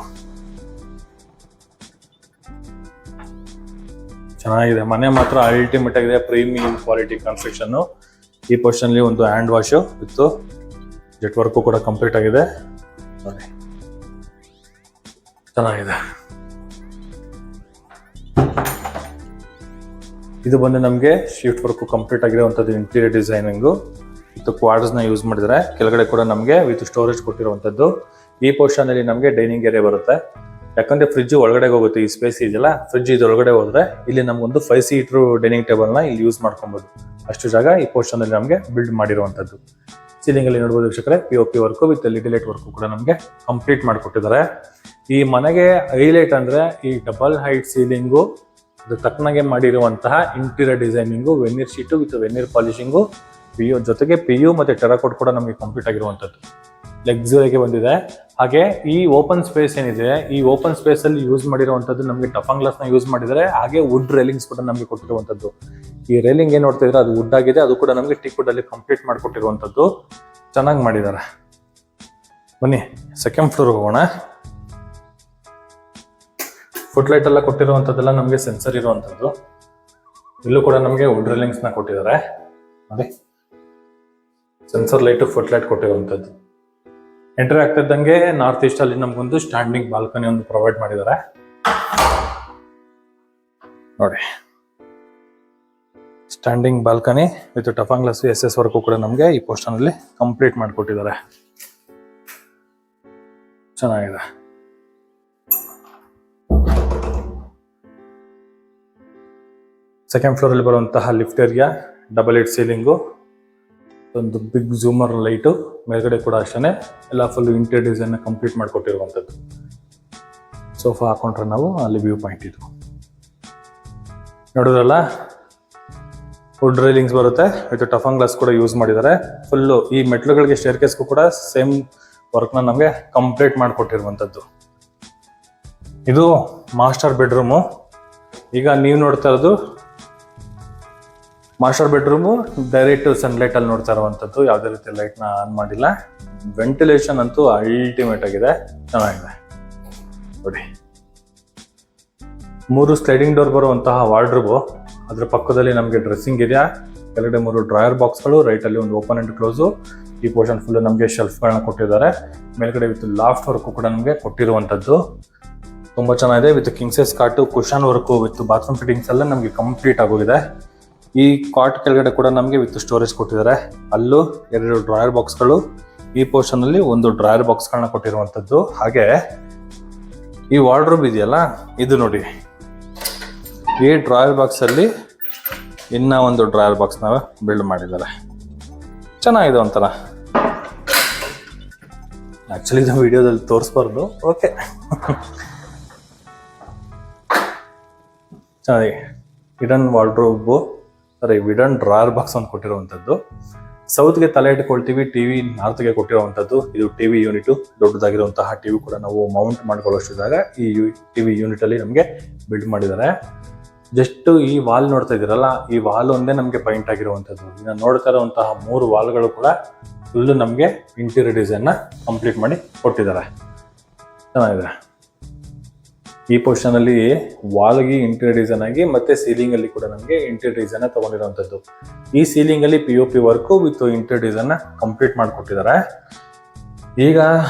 ಚೆನ್ನಾಗಿದೆ ಮನೆ, ಮಾತ್ರ ಅಲ್ಟಿಮೇಟ್ ಆಗಿದೆ. Premium quality construction. ಈ ಪೋರ್ಷನ್ ಅಲ್ಲಿ ಒಂದು hand wash with jet work ಕೂಡ ಕಂಪ್ಲೀಟ್ ಆಗಿದೆ. ಚೆನ್ನಾಗಿದೆ. ಇದು ಬಂದು ನಮಗೆ ಶಿಫ್ಟ್ ವರ್ಕ್ ಕಂಪ್ಲೀಟ್ ಆಗಿರುವಂತದ್ದು. ಇಂಟೀರಿಯರ್ ಡಿಸೈನಿಂಗು ವಿತ್ ಕ್ವಾರ್ಟರ್ಸ್ ನ ಯೂಸ್ ಮಾಡಿದ್ದಾರೆ. ಕೆಳಗಡೆ ಕೂಡ ನಮಗೆ ವಿತ್ ಸ್ಟೋರೇಜ್ ಕೊಟ್ಟಿರುವಂತದ್ದು. ಈ ಪೋರ್ಷನ್ ಅಲ್ಲಿ ನಮಗೆ ಡೈನಿಂಗ್ ಏರಿಯಾ ಬರುತ್ತೆ. ಯಾಕಂದ್ರೆ ಫ್ರಿಡ್ಜ್ ಒಳಗಡೆ ಹೋಗುತ್ತೆ. ಈ ಸ್ಪೇಸ್ ಇದೆಯಲ್ಲ, ಫ್ರಿಡ್ಜ್ ಇದು ಒಳಗಡೆ ಹೋದ್ರೆ ಇಲ್ಲಿ ನಮ್ಗೊಂದು 5 ಸೀಟರ್ ಡೈನಿಂಗ್ ಟೇಬಲ್ ನ ಇಲ್ಲಿ ಯೂಸ್ ಮಾಡ್ಕೊಬಹುದು. ಅಷ್ಟು ಜಾಗ ಈ ಪೋರ್ಷನ್ ಅಲ್ಲಿ ನಮಗೆ ಬಿಲ್ಡ್ ಮಾಡಿರುವಂತದ್ದು. ಸೀಲಿಂಗ್ ಅಲ್ಲಿ ನೋಡಬಹುದು ವೀಕ್ಷಕರೇ, POP work with LED light work ಕೂಡ ನಮಗೆ ಕಂಪ್ಲೀಟ್ ಮಾಡಿಕೊಟ್ಟಿದ್ದಾರೆ. ಈ ಮನೆಗೆ ಹೈಲೈಟ್ ಅಂದ್ರೆ ಈ ಡಬಲ್ ಹೈಟ್ ಸೀಲಿಂಗು, ಅದು ತಕ್ಕನಾಗೆ ಮಾಡಿರುವಂತಹ interior designing, veneer sheet with veneer polishing, ಜೊತೆಗೆ PU ಮತ್ತೆ ಟೆರಾಕೋಟ್ ಕೂಡ ನಮಗೆ ಕಂಪ್ಲೀಟ್ ಆಗಿರುವಂತದ್ದು ಲಕ್ಸುರಿಗೆ ಬಂದಿದೆ. ಹಾಗೆ ಈ ಓಪನ್ ಸ್ಪೇಸ್ ಏನಿದೆ, ಈ ಓಪನ್ ಸ್ಪೇಸ್ ಅಲ್ಲಿ ಯೂಸ್ ಮಾಡಿರುವಂತದ್ದು ನಮಗೆ ಟಫನ್ ಗ್ಲಾಸ್ ನ ಯೂಸ್ ಮಾಡಿದರೆ. ಹಾಗೆ ವುಡ್ ರೈಲಿಂಗ್ಸ್ ಕೂಡ ನಮಗೆ ಕೊಟ್ಟಿರುವಂತದ್ದು. ಈ ರೈಲಿಂಗ್ ಏನ್ ನೋಡ್ತಾ ಇದ್ರೆ ಅದು ವುಡ್ ಆಗಿದೆ, ಅದು ಕೂಡ ನಮಗೆ ಟೀಕ್ ವುಡ್ ಅಲ್ಲಿ ಕಂಪ್ಲೀಟ್ ಮಾಡಿಕೊಟ್ಟಿರುವಂತದ್ದು. ಚೆನ್ನಾಗಿ ಮಾಡಿದ್ದಾರೆ. ಬನ್ನಿ ಸೆಕೆಂಡ್ ಫ್ಲೋರ್ ಹೋಗೋಣ. ಫುಟ್ ಲೈಟ್ ಎಲ್ಲ ಕೊಟ್ಟಿರುವಂತದ್ದೆಲ್ಲ ನಮಗೆ ಸೆನ್ಸರ್ ಇರುವಂತದ್ದು. ಇಲ್ಲೂ ಕೂಡ ನಮಗೆ ವುಡ್ ರೈಲಿಂಗ್ಸ್ ನ ಕೊಟ್ಟಿದ್ದಾರೆ ನೋಡಿ, ಸೆನ್ಸರ್ ಲೈಟ್ ಫುಟ್ ಲೈಟ್ ಕೊಟ್ಟಿರುವಂತದ್ದು. ಎಂಟ್ರಿ ಆಗ್ತಿದ್ದಂಗೆ ನಾರ್ತ್ ಈಸ್ಟ್ ಅಲ್ಲಿ ನಮ್ಗೊಂದು ಸ್ಟ್ಯಾಂಡಿಂಗ್ ಬಾಲ್ಕನಿ ಒಂದು ಪ್ರೊವೈಡ್ ಮಾಡಿದ್ದಾರೆ ನೋಡಿ. ಸ್ಟ್ಯಾಂಡಿಂಗ್ ಬಾಲ್ಕನಿ ವಿತ್ ಟಫನ್ ಗ್ಲಾಸ್ SS ವರ್ಕು ಕೂಡ ನಮಗೆ ಈ ಪೋರ್ಷನ್ ಅಲ್ಲಿ ಕಂಪ್ಲೀಟ್ ಮಾಡಿಕೊಟ್ಟಿದ್ದಾರೆ. ಚೆನ್ನಾಗಿದೆ. ಸೆಕೆಂಡ್ ಫ್ಲೋರ್ ಅಲ್ಲಿ ಬರುವಂತಹ lift area, double height ceiling, ಒಂದು ಬಿಗ್ ಝೂಮರ್ ಲೈಟು, ಮೇಲ್ಗಡೆ ಕೂಡ ಅಷ್ಟೇ ಎಲ್ಲ ಫುಲ್ ಇಂಟೀರಿಯರ್ ಡಿಸೈನ್ ಕಂಪ್ಲೀಟ್ ಮಾಡಿಕೊಟ್ಟಿರುವಂಥದ್ದು. ಸೋಫಾ ಹಾಕೊಂಡ್ರೆ ನಾವು ಅಲ್ಲಿ ವ್ಯೂ ಪಾಯಿಂಟ್ ಇದು ನೋಡಿದ್ರಲ್ಲ. ವುಡ್ ರೈಲಿಂಗ್ಸ್ ಬರುತ್ತೆ ವಿತ್ ಟಫನ್ ಗ್ಲಾಸ್ ಕೂಡ ಯೂಸ್ ಮಾಡಿದ್ದಾರೆ. ಫುಲ್ಲು ಈ ಮೆಟ್ಲುಗಳಿಗೆ ಸ್ಟೇರ್ ಕೇಸ್ಗೂ ಕೂಡ ಸೇಮ್ ವರ್ಕ್ನ ನಮಗೆ ಕಂಪ್ಲೀಟ್ ಮಾಡಿಕೊಟ್ಟಿರುವಂಥದ್ದು. ಇದು ಮಾಸ್ಟರ್ ಬೆಡ್ರೂಮು. ಈಗ ನೀವು ನೋಡ್ತಾ ಇರೋದು ಮಾಸ್ಟರ್ ಬೆಡ್ರೂಮು. ಡೈರೆಕ್ಟ್ ಸನ್ಲೈಟ್ ಅಲ್ಲಿ ನೋಡ್ತಾ ಇರುವಂತದ್ದು, ಯಾವುದೇ ರೀತಿ ಲೈಟ್ ನ ಆನ್ ಮಾಡಿಲ್ಲ. ವೆಂಟಿಲೇಷನ್ ಅಂತೂ ಅಲ್ಟಿಮೇಟ್ ಆಗಿದೆ, ಚೆನ್ನಾಗಿದೆ ನೋಡಿ. 3 ಸ್ಲೈಡಿಂಗ್ ಡೋರ್ ಬರುವಂತಹ ವಾರ್ಡ್ರೋಬ್, ಅದ್ರ ಪಕ್ಕದಲ್ಲಿ ನಮಗೆ ಡ್ರೆಸ್ಸಿಂಗ್ ಏರಿಯಾ, ಕೆಳಗಡೆ 3 ಡ್ರಾಯರ್ ಬಾಕ್ಸ್ಗಳು, ರೈಟ್ ಅಲ್ಲಿ ಒಂದು ಓಪನ್ ಅಂಡ್ ಕ್ಲೋಸು. ಈ ಪೋರ್ಷನ್ ಫುಲ್ ನಮಗೆ ಶೆಲ್ಫ್ಗಳನ್ನ ಕೊಟ್ಟಿದ್ದಾರೆ. ಮೇಲ್ಗಡೆ ವಿತ್ ಲಾಫ್ಟ್ ವರ್ಕ್ ಕೂಡ ನಮಗೆ ಕೊಟ್ಟಿರುವಂತದ್ದು ತುಂಬಾ ಚೆನ್ನಾಗಿದೆ. ವಿತ್ ಕಿಂಗ್ ಸೈಜ್ ಕಾಟು, cushion work with bathroom fittings ಎಲ್ಲ ನಮಗೆ ಕಂಪ್ಲೀಟ್ ಆಗೋಗಿದೆ. ಈ ಕಾಟ್ ಕೆಳಗಡೆ ಕೂಡ ನಮಗೆ ವಿತ್ ಸ್ಟೋರೇಜ್ ಕೊಟ್ಟಿದ್ದಾರೆ. ಅಲ್ಲೂ 2 ಡ್ರಾಯರ್ ಬಾಕ್ಸ್ಗಳು, ಈ ಪೋರ್ಷನ್ ಅಲ್ಲಿ ಒಂದು ಡ್ರಾಯರ್ ಬಾಕ್ಸ್ಗಳನ್ನ ಕೊಟ್ಟಿರುವಂತದ್ದು. ಹಾಗೆ ಈ ವಾರ್ಡ್ರೋಬ್ ಇದೆಯಲ್ಲ, ಇದು ನೋಡಿ, ಈ ಡ್ರಾಯರ್ ಬಾಕ್ಸ್ ಅಲ್ಲಿ ಇನ್ನ ಒಂದು ಡ್ರಾಯರ್ ಬಾಕ್ಸ್ ನ ಬಿಲ್ಡ್ ಮಾಡಿದ್ದಾರೆ. ಚೆನ್ನಾಗಿದೆ ಒಂಥರ. ಆಕ್ಚುಲಿ ಇದು ವಿಡಿಯೋದಲ್ಲಿ ತೋರಿಸ್ಬಾರ್ದು. ಓಕೆ ಚೆನ್ನಾಗಿ ಹಿಡನ್ ವಾರ್ಡ್ರೋಬ್, ವಿಡನ್ ಡ್ರಾಯರ್ ಬಾಕ್ಸ್ ಅಂತ ಕೊಟ್ಟಿರುವಂತದ್ದು. ಸೌತ್ಗೆ ತಲೆ ಇಟ್ಕೊಳ್ತೀವಿ, ಟಿವಿ ನಾರ್ತ್ಗೆ ಕೊಟ್ಟಿರುವಂತದ್ದು. ಇದು ಟಿವಿ ಯೂನಿಟ್, ದೊಡ್ಡದಾಗಿರುವಂತಹ ಟಿವಿ ಕೂಡ ನಾವು ಮೌಂಟ್ ಮಾಡ್ಕೊಳ್ಳೋಷ್ಟು ಜಾಗ ಈ ಟಿವಿ ಯೂನಿಟ್ ಅಲ್ಲಿ ನಮಗೆ ಬಿಲ್ಡ್ ಮಾಡಿದ್ದಾರೆ. ಜಸ್ಟ್ ಈ ವಾಲ್ ನೋಡ್ತಾ ಇದ್ದೀರಲ್ಲ, ಈ ವಾಲ್ ಒಂದೇ ನಮಗೆ ಪೈಂಟ್ ಆಗಿರುವಂತದ್ದು. ಇನ್ನು ನೋಡ್ತಾ ಇರುವಂತಹ 3 ವಾಲ್ಗಳು ಕೂಡ ಫುಲ್ ನಮಗೆ ಇಂಟೀರಿಯರ್ ಡಿಸೈನ್ ನ ಕಂಪ್ಲೀಟ್ ಮಾಡಿ ಕೊಟ್ಟಿದ್ದಾರೆ. ಚೆನ್ನಾಗಿದೆ. ಈ ಪೋರ್ಷನ್ ಅಲ್ಲಿ ವಾಲ್ಗೆ ಇಂಟೀರಿಯರ್ ಡಿಸೈನ್ ಆಗಿ ಮತ್ತೆ ಸೀಲಿಂಗ್ ಅಲ್ಲಿ ಕೂಡ ನಮಗೆ ಇಂಟೀರಿಯರ್ ಡಿಸೈನ್ ತಗೊಂಡಿರುವಂತದ್ದು. ಈ ಸೀಲಿಂಗ್ ಅಲ್ಲಿ POP work with interior design complete ಮಾಡಿಕೊಟ್ಟಿದ್ದಾರೆ. ಈಗ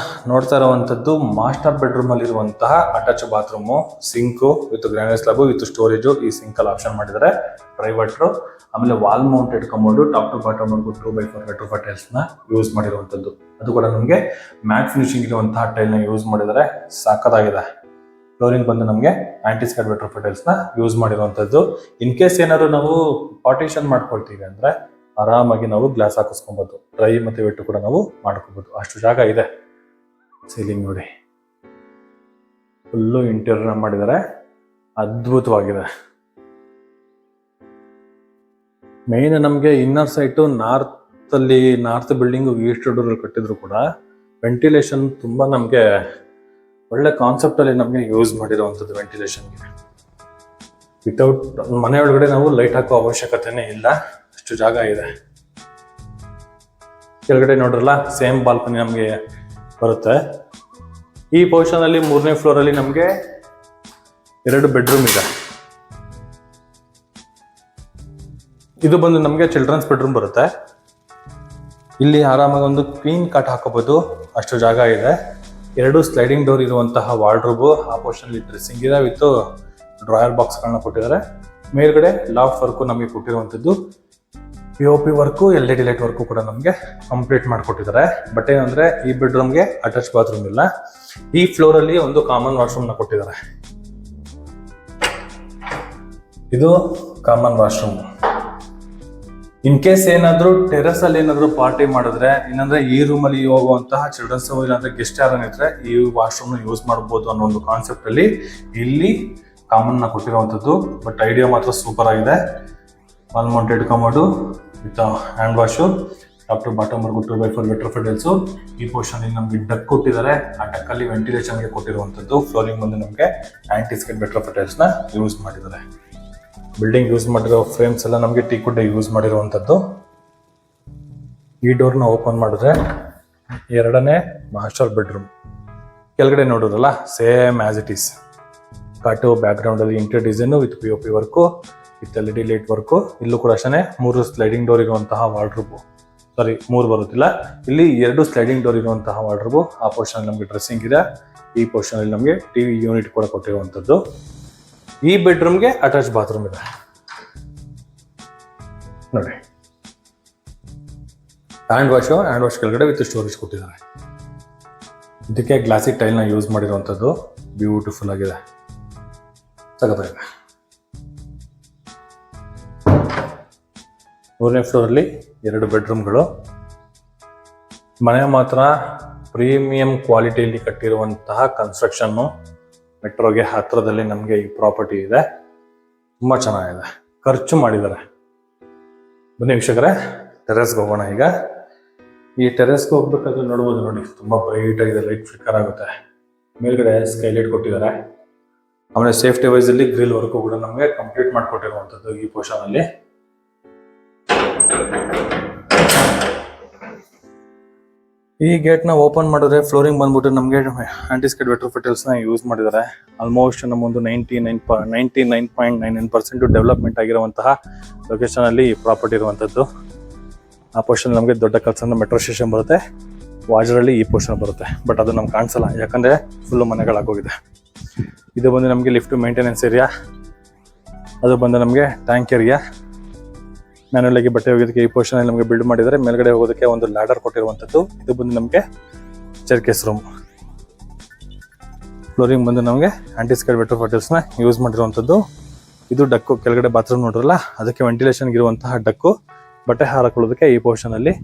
ನೋಡ್ತಾ ಇರುವಂತದ್ದು ಮಾಸ್ಟರ್ ಬೆಡ್ರೂಮ್ ಅಲ್ಲಿ ಇರುವಂತಹ attach bathroom, sink with granite slab with storage. ಈ ಸಿಂಕ್ ಅಲ್ಲಿ ಆಪ್ಷನ್ ಮಾಡಿದ್ದಾರೆ. ಪ್ರೈವೇಟ್ರು, ಆಮೇಲೆ wall mounted commode, top to bottom 2x4 retrofit tiles ನ ಯೂಸ್ ಮಾಡಿರುವಂತದ್ದು. ಅದು ಕೂಡ ನಮಗೆ ಮ್ಯಾಟ್ ಫಿನಿಶಿಂಗ್ ಇರುವಂತಹ ಟೈಲ್ ನ ಯೂಸ್ ಮಾಡಿದ್ದಾರೆ. ಸಾಕದಾಗಿದೆ. ಫ್ಲೋರಿಂಗ್ ಬಂದು ನಮಗೆ ಆಂಟಿಸ್ಕಟ್ ರೆಟ್ರೋಫೈಟ್ ಟೈಲ್ಸ್ ನ ಯೂಸ್ ಮಾಡಿರುವಂತದ್ದು. ಇನ್ ಕೇಸ್ ಏನಾದ್ರು ನಾವು ಪಾರ್ಟಿಷನ್ ಮಾಡ್ಕೊಳ್ತೀವಿ ಅಂದ್ರೆ ಆರಾಮಾಗಿ ನಾವು ಗ್ಲಾಸ್ ಹಾಕಿಸ್ಕೊಬಹುದು. ಡ್ರೈ ಮತ್ತೆ ವೆಟ್ ಕೂಡ ನಾವು ಮಾಡ್ಕೋಬಹುದು, ಅಷ್ಟು ಜಾಗ ಇದೆ. ಸೀಲಿಂಗ್ ನೋಡಿ, ಫುಲ್ಲು ಇಂಟೀರಿಯರ್ ಮಾಡಿದ್ದಾರೆ, ಅದ್ಭುತವಾಗಿದೆ. ಮೇನ್ ನಮಗೆ inner site north building East door ಕಟ್ಟಿದ್ರು ಕೂಡ ವೆಂಟಿಲೇಷನ್ ತುಂಬಾ ನಮಗೆ ಒಳ್ಳೆ ಕಾನ್ಸೆಪ್ಟ್ ಅಲ್ಲಿ ನಮಗೆ ಯೂಸ್ ಮಾಡಿರುವಂತದ್ದು. ವೆಂಟಿಲೇಷನ್ಗೆ ವಿತೌಟ್ ಮನೆ ಒಳಗಡೆ ನಾವು ಲೈಟ್ ಹಾಕೋ ಅವಶ್ಯಕತೆನೇ ಇಲ್ಲ, ಅಷ್ಟು ಜಾಗ ಇದೆ. ಕೆಳಗಡೆ ನೋಡ್ರಲ್ಲ, ಸೇಮ್ ಬಾಲ್ಕನಿ ನಮಗೆ ಬರುತ್ತೆ. ಈ ಪೊಸಿಷನ್ ಅಲ್ಲಿ 3ನೇ ಫ್ಲೋರ್ ಅಲ್ಲಿ ನಮಗೆ 2 ಬೆಡ್ರೂಮ್ ಇದೆ. ಇದು ಬಂದು ನಮಗೆ ಚಿಲ್ಡ್ರನ್ಸ್ ಬೆಡ್ರೂಮ್ ಬರುತ್ತೆ. ಇಲ್ಲಿ ಆರಾಮಾಗಿ ಒಂದು ಕ್ವೀನ್ ಕಾಟ್ ಹಾಕೋಬಹುದು, ಅಷ್ಟು ಜಾಗ ಇದೆ. 2 ಸ್ಲೈಡಿಂಗ್ ಡೋರ್ ಇರುವಂತಹ ವಾರ್ಡ್ರೋಬ್. ಆ ಪೋರ್ಷನ್ ಅಲ್ಲಿ ಡ್ರೆಸ್ಸಿಂಗ್ ಇದೆ ವಿತ್ ಡ್ರಾಯರ್ ಬಾಕ್ಸ್ ಗಳನ್ನ ಕೊಟ್ಟಿದ್ದಾರೆ. ಮೇಲ್ಗಡೆ ಲಾಫ್ಟ್ ವರ್ಕ್ ನಮಗೆ ಕೊಟ್ಟಿರುವಂತದ್ದು. POP work, LED light work ಕೂಡ ನಮಗೆ ಕಂಪ್ಲೀಟ್ ಮಾಡಿಕೊಟ್ಟಿದ್ದಾರೆ. ಬಟ್ ಏನಂದ್ರೆ ಈ ಬೆಡ್ರೂಮ್ಗೆ ಅಟ್ಯಾಚ್ ಬಾತ್ರೂಮ್ ಇಲ್ಲ. ಈ ಫ್ಲೋರ್ ಅಲ್ಲಿ ಒಂದು ಕಾಮನ್ ವಾಶ್ರೂಮ್ ನ ಕೊಟ್ಟಿದ್ದಾರೆ. ಇದು ಕಾಮನ್ ವಾಶ್ರೂಮ್. ಇನ್ ಕೇಸ್ ಏನಾದ್ರು ಟೆರೆಸ್ ಅಲ್ಲಿ ಏನಾದ್ರು ಪಾರ್ಟಿ ಮಾಡಿದ್ರೆ, ಇನ್ನಂದ್ರೆ ಈ ರೂಮ್ ಅಲ್ಲಿ ಹೋಗುವಂತಹ ಚಿಲ್ಡ್ರನ್ಸ್ ಇಲ್ಲಾಂದ್ರೆ ಗೆಸ್ಟ್ ಯಾರನ್ನ ಇದ್ರೆ ಈ ವಾಶ್ರೂಮ್ ಯೂಸ್ ಮಾಡಬಹುದು ಅನ್ನೋ ಒಂದು ಕಾನ್ಸೆಪ್ಟ್ ಅಲ್ಲಿ ಇಲ್ಲಿ ಕಾಮನ್ ನ ಕೊಟ್ಟಿರುವಂತದ್ದು. ಬಟ್ ಐಡಿಯಾ ಮಾತ್ರ ಸೂಪರ್ ಆಗಿದೆ. Wall mounted commode with hand wash, top to bottom work 2x4 ವೆಟ್ರೋಫಿಟಲ್ಸ್. ಈ ಪೋರ್ಷನ್ ಅಲ್ಲಿ ನಮಗೆ ಡಕ್ ಕೊಟ್ಟಿದ್ದಾರೆ. ಆ ಡಕ್ ಅಲ್ಲಿ ವೆಂಟಿಲೇಷನ್ ಗೆ ಕೊಟ್ಟಿರುವಂತದ್ದು. ಫ್ಲೋರಿಂಗ್ ಬಂದು ನಮಗೆ ಆಂಟಿ ಸ್ಕಿಡ್ ವೆಟ್ರೋಫಿಟಲ್ಸ್ ನ ಯೂಸ್ ಮಾಡಿದ್ದಾರೆ. ಬಿಲ್ಡಿಂಗ್ ಯೂಸ್ ಮಾಡಿರೋ ಫ್ರೇಮ್ಸ್ ಎಲ್ಲ ನಮಗೆ ಟೀಕ್ವುಡ್ ಯೂಸ್ ಮಾಡಿರುವಂತದ್ದು. ಈ ಡೋರ್ ನ ಓಪನ್ ಮಾಡಿದ್ರೆ ಎರಡನೇ ಮಾಸ್ಟರ್ ಬೆಡ್ರೂಮ್. ಕೆಳಗಡೆ ನೋಡಿದ್ರಲ್ಲ ಸೇಮ್ ಆಸ್ ಇಟ್ ಈಸ್. ಕಾಟು ಬ್ಯಾಕ್ ಗ್ರೌಂಡ್ ಅಲ್ಲಿ interior design with POP work with LED light work. ಇಲ್ಲೂ ಕೂಡ ಅಷ್ಟೇ 3 ಸ್ಲೈಡಿಂಗ್ ಡೋರ್ ಇರುವಂತಹ ವಾರ್ಡ್ರೋಬ್. ಸಾರಿ 3 ಬರುತ್ತಿಲ್ಲ, ಇಲ್ಲಿ 2 ಸ್ಲೈಡಿಂಗ್ ಡೋರ್ ಇರುವಂತಹ ವಾರ್ಡ್ರೋಬ್. ಆ ಪೋರ್ಷನ್ ನಮಗೆ ಡ್ರೆಸ್ಸಿಂಗ್ ಇದೆ. ಈ ಪೋರ್ಷನ್ ಅಲ್ಲಿ ನಮಗೆ ಟಿವಿ ಯೂನಿಟ್ ಕೂಡ ಕೊಟ್ಟಿರುವಂತದ್ದು. ಈ ಬೆಡ್ರೂಮ್ಗೆ ಅಟ್ಯಾಚ್ ಬಾತ್ರೂಮ್ ಇದೆ ನೋಡಿ. ಹ್ಯಾಂಡ್ ವಾಶ್ ಕೆಳಗಡೆ ವಿತ್ ಸ್ಟೋರೇಜ್ ಕೊಟ್ಟಿದ್ದಾರೆ. ಇದಕ್ಕೆ ಗ್ಲಾಸಿ ಟೈಲ್ ನ ಯೂಸ್ ಮಾಡಿರುವಂತದ್ದು. ಬ್ಯೂಟಿಫುಲ್ ಆಗಿದೆ, ಸಖತ್ತಾಗಿದೆ. 3ನೇ ಫ್ಲೋರ್ ಅಲ್ಲಿ 2 ಬೆಡ್ರೂಮ್ಗಳು. ಮನೆ ಮಾತ್ರ ಪ್ರೀಮಿಯಂ ಕ್ವಾಲಿಟಿಯಲ್ಲಿ ಕಟ್ಟಿರುವಂತಹ ಕನ್ಸ್ಟ್ರಕ್ಷನ್. ಮೆಟ್ರೋಗೆ ಹತ್ರದಲ್ಲಿ ನಮಗೆ ಈ ಪ್ರಾಪರ್ಟಿ ಇದೆ. ತುಂಬಾ ಚೆನ್ನಾಗಿದೆ, ಖರ್ಚು ಮಾಡಿದ್ದಾರೆ. ಬನ್ನಿ ವೀಕ್ಷಕರೇ, ಟೆರೆಸ್ಗೆ ಹೋಗೋಣ. ಈಗ ಈ ಟೆರೆಸ್ಗೆ ಹೋಗ್ಬೇಕಾದ್ರೆ ನೋಡ್ಬೋದು ನೋಡಿ, ತುಂಬಾ ಬ್ರೈಟ್ ಆಗಿದೆ, ಲೈಟ್ ಫ್ಲಿಕ್ಕರ್ ಆಗುತ್ತೆ. ಮೇಲ್ಗಡೆ ಸ್ಕೈಲೈಟ್ ಕೊಟ್ಟಿದ್ದಾರೆ. ಆಮೇಲೆ ಸೇಫ್ಟಿ ವೈಸ್ ಅಲ್ಲಿ ಗ್ರಿಲ್ ವರ್ಕ್ ಕೂಡ ನಮಗೆ ಕಂಪ್ಲೀಟ್ ಮಾಡಿಕೊಟ್ಟಿರುವಂತದ್ದು ಈ ಪೋರ್ಷನ್ ಅಲ್ಲಿ. ಈ ಗೇಟ್ ನ ಓಪನ್ ಮಾಡಿದ್ರೆ ಫ್ಲೋರಿಂಗ್ ಬಂದ್ಬಿಟ್ಟು ನಮಗೆ ಆಂಟಿಸ್ಕಿಡ್ ವೆಟ್ರೋಫಿಟಲ್ಸ್ ನ ಯೂಸ್ ಮಾಡಿದ್ದಾರೆ. ಆಲ್ಮೋಸ್ಟ್ ನಮ್ಮೊಂದು 99.99% ಡೆವಲಪ್ಮೆಂಟ್ ಆಗಿರುವಂತಹ ಲೊಕೇಶನ್ ಅಲ್ಲಿ ಈ ಪ್ರಾಪರ್ಟಿ ಇರುವಂತದ್ದು. ಆ ಪೋರ್ಷನ್ ನಮಗೆ ದೊಡ್ಡ ಕಲ್ಸಂದ ಮೆಟ್ರೋ ಸ್ಟೇಷನ್ ಬರುತ್ತೆ. ವಾಜರಲ್ಲಿ ಈ ಪೋರ್ಷನ್ ಬರುತ್ತೆ. ಬಟ್ ಅದು ನಮ್ಗೆ ಕಾಣಿಸಲ್ಲ, ಯಾಕಂದ್ರೆ ಫುಲ್ ಮನೆಗಳಾಗೋಗಿದೆ. ಇದು ಬಂದು ನಮಗೆ ಲಿಫ್ಟ್ ಮೇಂಟೆನೆನ್ಸ್ ಏರಿಯಾ. ಅದು ಬಂದು ನಮಗೆ ಟ್ಯಾಂಕ್ ಏರಿಯಾ. ಮ್ಯಾನ್ಯುಯಲ್ ಆಗಿ ಬಟ್ಟೆ ಹೋಗೋದಕ್ಕೆ ಈ ಪೋರ್ಷನ್ ಅಲ್ಲಿ ನಮಗೆ ಬಿಲ್ಡ್ ಮಾಡಿದರೆ. ಮೇಲ್ಗಡೆ ಹೋಗೋದಕ್ಕೆ ಒಂದು ಲ್ಯಾಡರ್ ಕೊಟ್ಟಿರುವಂತದ್ದು. ಇದು ಬಂದು ನಮಗೆ ಸ್ಟೇರ್ಕೇಸ್ ರೂಮ್. ಫ್ಲೋರಿಂಗ್ ಬಂದು ನಮಗೆ ಆಂಟಿಸ್ಕಿಡ್ ವೆಟ್ರೋಫಿಟಲ್ಸ್ ನ ಯೂಸ್ ಮಾಡಿರುವಂತದ್ದು. ಇದು ಡಕ್ಕು, ಕೆಳಗಡೆ ಬಾತ್ರೂಮ್ ನೋಡ್ರಲ್ಲ, ಅದಕ್ಕೆ ವೆಂಟಿಲೇಷನ್ ಇರುವಂತಹ ಡಕ್ಕು. ಬಟ್ಟೆ ಹಾಕೊಳ್ಳೋದಕ್ಕೆ ಈ ಪೋರ್ಷನ್ ಅಲ್ಲಿ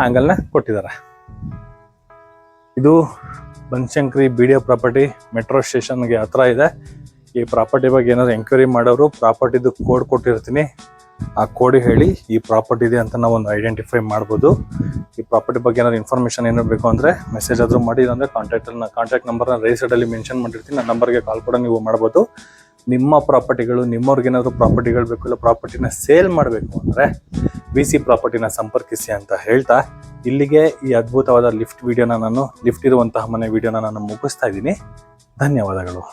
ಆಂಗಲ್ ನ ಕೊಟ್ಟಿದ್ದಾರೆ. ಇದು ಬನಶಂಕರಿ BDO ಪ್ರಾಪರ್ಟಿ ಮೆಟ್ರೋ ಸ್ಟೇಷನ್ಗೆ ಹತ್ರ ಇದೆ. ಈ ಪ್ರಾಪರ್ಟಿ ಬಗ್ಗೆ ಏನಾದ್ರು ಎಂಕ್ವೈರಿ ಮಾಡೋರು ಪ್ರಾಪರ್ಟಿದು ಕೋಡ್ ಕೊಟ್ಟಿರ್ತೀನಿ, ಆ ಕೋಡ್ ಹೇಳಿ ಈ ಪ್ರಾಪರ್ಟಿ ಇದೆ ಅಂತ ನಾವು ಒಂದು ಐಡೆಂಟಿಫೈ ಮಾಡ್ಬೋದು. ಈ ಪ್ರಾಪರ್ಟಿ ಬಗ್ಗೆ ಏನಾದ್ರು ಇನ್ಫಾರ್ಮೇಶನ್ ಏನಾದ್ರು ಬೇಕು ಅಂದ್ರೆ ಮೆಸೇಜ್ ಆದ್ರೂ ಮಾಡಿ, ಇಲ್ಲಾಂದ್ರೆ ಕಾಂಟ್ಯಾಕ್ಟ್ ನಂಬರ್ನ ರೈಟ್ ಸೈಡ್ ಅಲ್ಲಿ ಮೆನ್ಷನ್ ಮಾಡಿರ್ತೀನಿ. ಆ ನಂಬರ್ಗೆ ಕಾಲ್ ಕೂಡ ನೀವು ಮಾಡ್ಬೋದು. ನಿಮ್ಮ ಪ್ರಾಪರ್ಟಿಗಳು, ನಿಮ್ಮವ್ರಿಗೆ ಏನಾದ್ರು ಪ್ರಾಪರ್ಟಿಗಳು ಬೇಕು, ಇಲ್ಲ ಪ್ರಾಪರ್ಟಿನ ಸೇಲ್ ಮಾಡಬೇಕು ಅಂದ್ರೆ VC ಪ್ರಾಪರ್ಟಿನ ಸಂಪರ್ಕಿಸಿ ಅಂತ ಹೇಳ್ತಾ, ಇಲ್ಲಿಗೆ ಈ ಅದ್ಭುತವಾದ ಲಿಫ್ಟ್ ಇರುವಂತಹ ಮನೆ ವಿಡಿಯೋನ ನಾನು ಮುಗಿಸ್ತಾ ಇದ್ದೀನಿ. ಧನ್ಯವಾದಗಳು.